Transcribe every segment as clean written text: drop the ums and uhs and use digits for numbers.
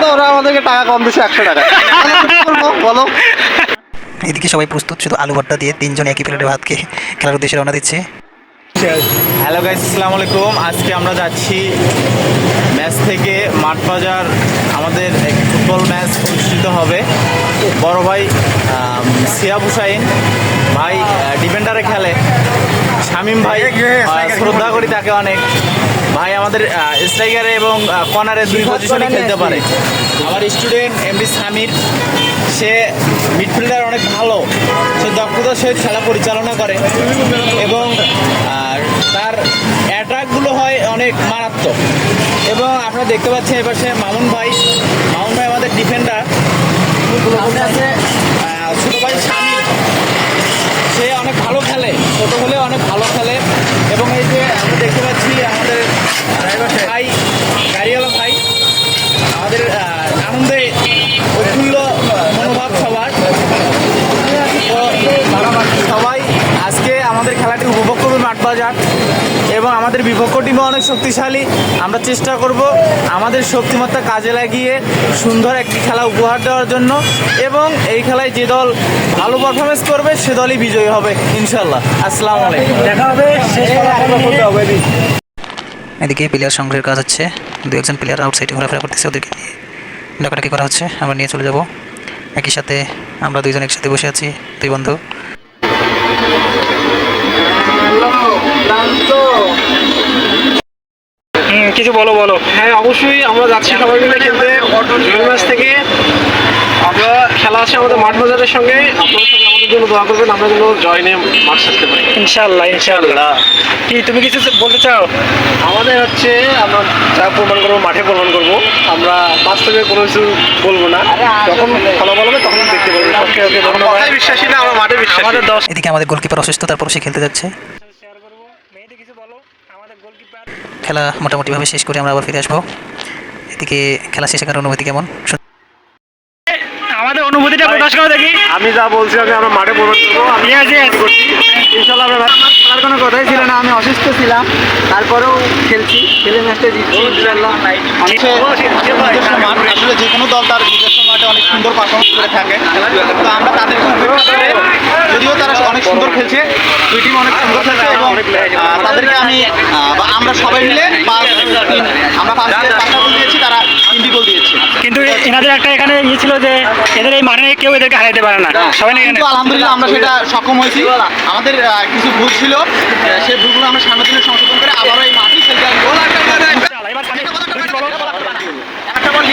সাথে ওরা আমাদেরকে টাকা কম দিচ্ছে 100 টাকা। বলো। এদিকে সবাই প্রস্তুত, শুধু আলু ভর্তা দিয়ে তিনজন একই প্লেটে ভাত খেয়ে খেলার উদ্দেশ্যে রওনা দিচ্ছে। হ্যালো গাইস, আসসালামু আলাইকুম। আজকে আমরা যাচ্ছি ম্যাচ থেকে মাঠ বাজার। আমাদের এক ফুটবল ম্যাচ অনুষ্ঠিত হবে। বড় ভাই সিয়াব হুসাইন ভাই ডিফেন্ডারে খেলে, শামীম ভাই শ্রদ্ধা করি তাকে অনেক। ভাই আমাদের স্ট্রাইকারে এবং কর্নারে দুই পজিশনে খেলতে পারে। আমার স্টুডেন্ট এমডি সামির, সে মিডফিল্ডার অনেক ভালো, সে দক্ষতার সহিত খেলা পরিচালনা করে এবং তার অ্যাটাকগুলো হয় অনেক মারাত্মক। এবং আপনারা দেখতে পাচ্ছেন এবার সে মামুন ভাই আমাদের ডিফেন্ডার। আছে ছোটো ভাই শামীম, সে অনেক ভালো খেলে, ছোটো হলে অনেক ভালো খেলে। এবং এই যে আমরা দেখতে পাচ্ছি আমাদের ভাই গাড়িওয়ালা ভাই, আমাদের আনন্দে উৎফুল্ল মনোভাব সবার। সবাই আজকে আমাদের খেলাটি উপভোগ করবে মাঠ বাজার, এবং আমাদের বিপক্ষ টিমও অনেক শক্তিশালী। আমরা চেষ্টা করব আমাদের শক্তিমত্তা কাজে লাগিয়ে সুন্দর একটি খেলা উপহার দেওয়ার জন্য, এবং এই খেলায় যে দল ভালো পারফরমেন্স করবে সে দলই বিজয়ী হবে ইনশাল্লাহ। আসসালামু আলাইকুম, দেখা হবে। এদিকে প্লেয়ার সংগ্রহের কাজ হচ্ছে, দু একজন প্লেয়ার আউটসাইডে ঘোরাফেরা করতেছে, ওদেরকে নিয়ে ডাকাডাকি করা হচ্ছে। আমরা নিয়ে চলে যাব, একই সাথে আমরা দুইজন একসাথে বসে আছি, দুই বন্ধু। কিছু বলো। হ্যাঁ, অবশ্যই আমরা যাচ্ছি সবাই মিলে খেলতে জুয়েল ম্যাচ থেকে। আমরা খেলা আছে আমাদের মাঠ বাজারের সঙ্গে, আপনারা সবাই আমাদের জন্য দোয়া করবেন, আমরা যেন জয় নিয়ে মাঠ ছাড়তে পারি ইনশাআল্লাহ। কি তুমি কিছু বলতে চাও? আমাদের হচ্ছে আমরা যা প্রমাণ করবো মাঠে প্রমাণ করবো, আমরা বাস্তবে কোনো কিছু বলবো না। যখন ফলাফল হবে তখন দেখতে পারবো। বিশ্বাসী না, আমরা মাঠে বিশ্বাসী। এদিকে আমাদের গোলকিপার অসুস্থ, তারপর সে খেলতে যাচ্ছে। খেলা মোটামুটিভাবে শেষ করে আমরা আবার ফিরে আসবো। এদিকে খেলা শেষে কার অনুভূতি কেমন, আমাদের অনুভূতিটা প্রকাশ করে দেখি। আমি যা বলছি আমরা মাঠে প্রমাণ করবো। ইনশাআল্লাহ আমার কোনো কথাই ছিল না, আমি অসুস্থ ছিলাম, তারপরেও খেলে ম্যাচটা জিতছি ইনশাআল্লাহ। আসলে যে কোনো দল তার নিজস্ব মাঠে অনেক সুন্দর পারফরমেন্স করে থাকে, তো আমরা তাদের যদিও তারা অনেক সুন্দর খেলছে, দুই টিম অনেক সুন্দর খেলছে, এবং তাদেরকে আমরা সবাই মিলে আমরা পাঁচটা গোল দিয়েছি, তারা 3টি গোল দিয়েছে। কিন্তু এনাদের একটা এখানে ইয়ে ছিল যে এদের এই মাঠে কেউ এদেরকে হারাতে পারে না, সবাই। কিন্তু আলহামদুলিল্লাহ আমরা সেটা সক্ষম হয়েছি। আমাদের কিছু ভুল ছিল, সেই ভুলগুলো আমরা সামনের দিনে সংশোধন করে আবারও এই মাঠে সেটা গোল।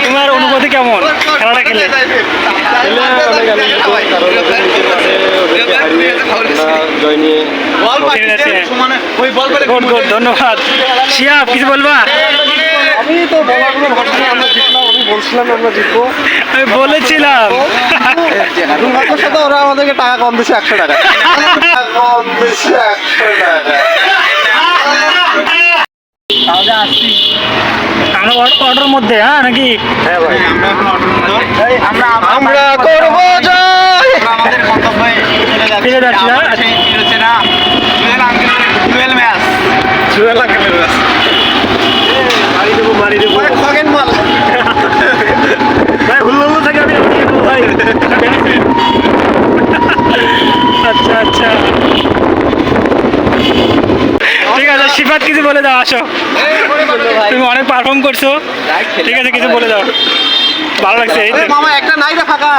তোমার অনুভূতি কেমন খেলাটা খেলে? ধন্যবাদ। শিয়াব, কিছু বলবা? আমি তো বলাগুলো ভাবছি আমরা জিতলাম, আমি বলছিলাম আমরা জিতবো, আমি বলেছিলাম। দুর্ভাগ্যের সাথে ওরা আমাদেরকে টাকা কম দিচ্ছে 100 টাকা। আমরা অর্ডার মধ্যে নাকি? হ্যাঁ ভাই, আমরা করবো জয়। আমাদের গন্তব্যে ফিরে যাচ্ছি না? জুয়েল ম্যাচ মারি দেবো ভাই, হুল্লো থেকে আমি ভাই। আচ্ছা, ঠিক আছে। সিফাত, কিছু বলে দাও, আসো। তুমি অনেক পারফর্ম করছো, ঠিক আছে, কিছু বলে দাও। ভালো লাগছে? মামা একটা নাই রে ফাঁকা।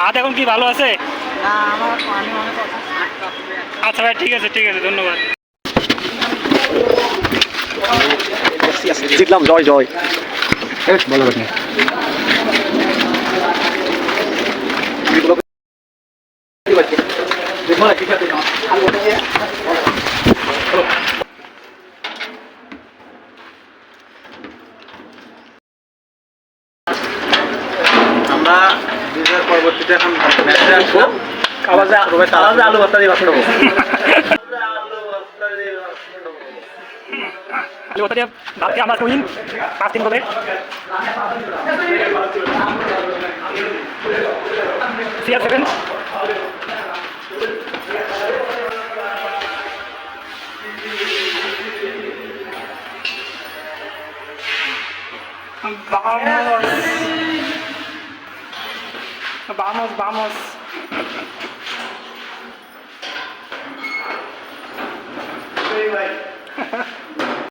হাত এখন কি ভালো আছে? আচ্ছা ভাই, ঠিক আছে, ধন্যবাদ। জিতলাম, জয় জয়। বলো আমরা নিজের পরবর্তীতে এখন ম্যাচে আসবো। আলু ভর্তা দিয়ে ভাত খাবো। আমরা 5-3 করে CR7। Vamos, vamos. ভাই